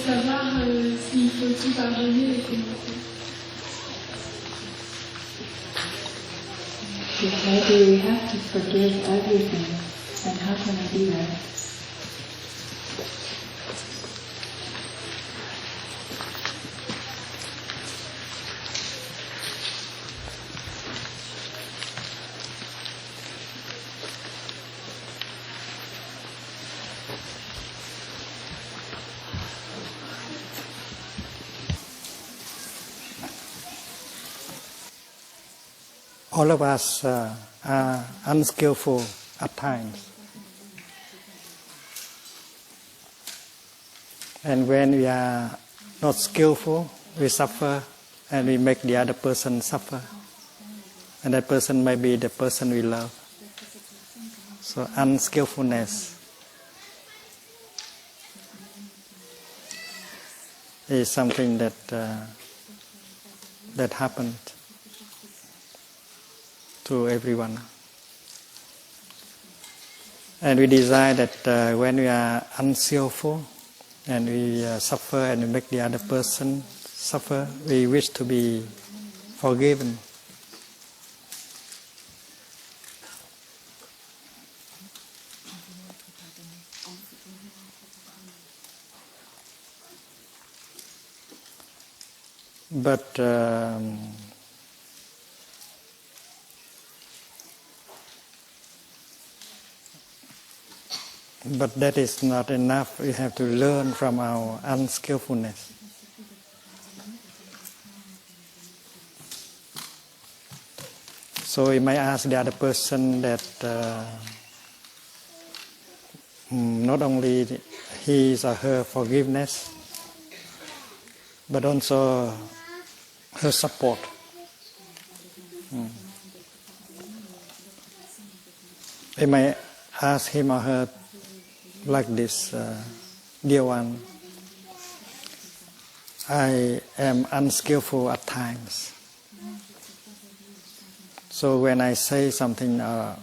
savoir s'il faut tout pardonner et comment faire. Maybe we have to forgive everything, and how can I do that? All of us are unskillful at times. And when we are not skillful, we suffer and we make the other person suffer. And that person may be the person we love. So unskillfulness is something that happened to everyone. And we desire that when we are unskillful and we suffer and we make the other person suffer, we wish to be forgiven. But that is not enough. We have to learn from our unskillfulness. So we may ask the other person that not only his or her forgiveness, but also her support. We may ask him or her like this, dear one, I am unskillful at times. So when I say something or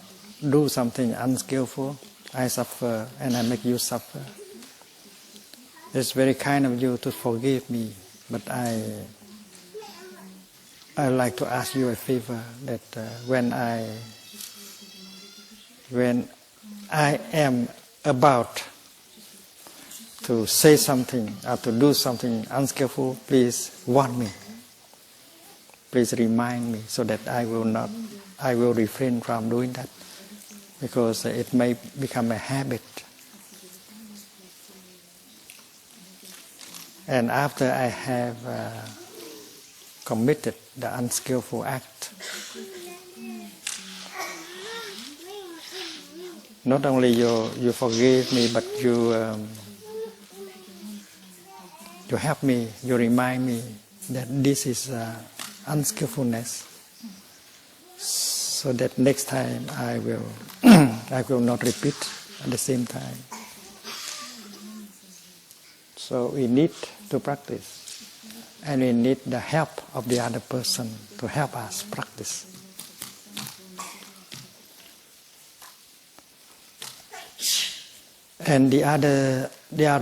do something unskillful, I suffer and I make you suffer. It's very kind of you to forgive me, but I like to ask you a favor that when I am about to say something or to do something unskillful, please warn me. Please remind me so that I will refrain from doing that, because it may become a habit. And after I have committed the unskillful act, not only you forgive me, but you help me, you remind me that this is unskillfulness, so that next time I will not repeat at the same time. So we need to practice, and we need the help of the other person to help us practice. And the other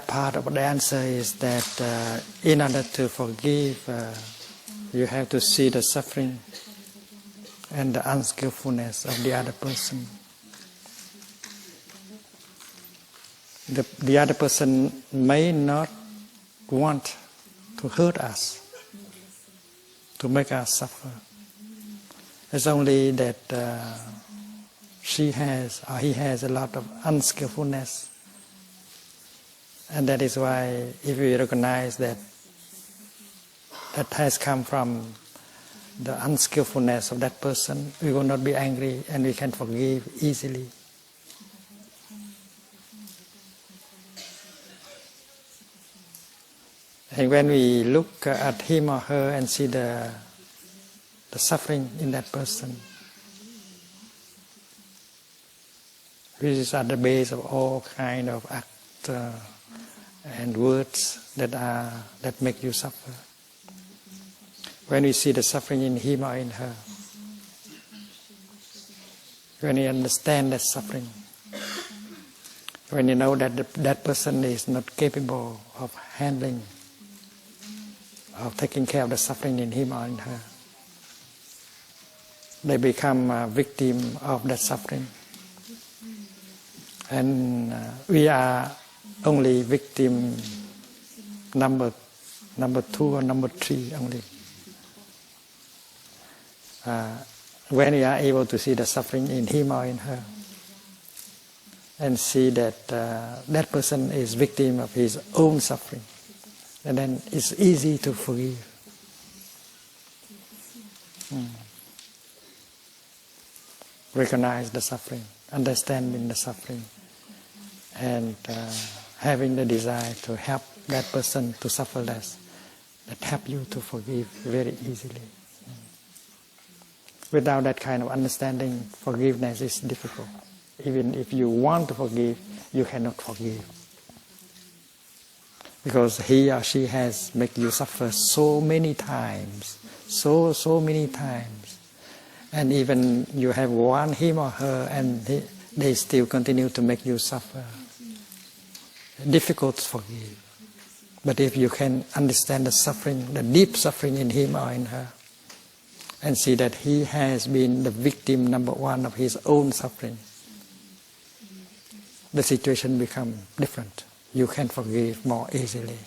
part of the answer is that in order to forgive, you have to see the suffering and the unskillfulness of the other person. The other person may not want to hurt us, to make us suffer. It's only that she has or he has a lot of unskillfulness. And that is why if we recognize that has come from the unskillfulness of that person, we will not be angry and we can forgive easily. And when we look at him or her and see the suffering in that person, which is at the base of all kind of acts and words that make you suffer. When we see the suffering in him or in her, when we understand that suffering, When you know that that person is not capable of handling, of taking care of the suffering in him or in her, they become a victim of that suffering. And we are only victim number 2 or number 3 only. When we are able to see the suffering in him or in her, and see that that person is victim of his own suffering, and then it's easy to forgive. Recognize the suffering, understanding the suffering, and having the desire to help that person to suffer less, that help you to forgive very easily. Without that kind of understanding, forgiveness is difficult. Even if you want to forgive, you cannot forgive. Because he or she has made you suffer so many times, so many times. And even you have won him or her and they still continue to make you suffer. Difficult to forgive. But if you can understand the suffering, the deep suffering in him or in her, and see that he has been the victim number 1 of his own suffering, the situation becomes different. You can forgive more easily.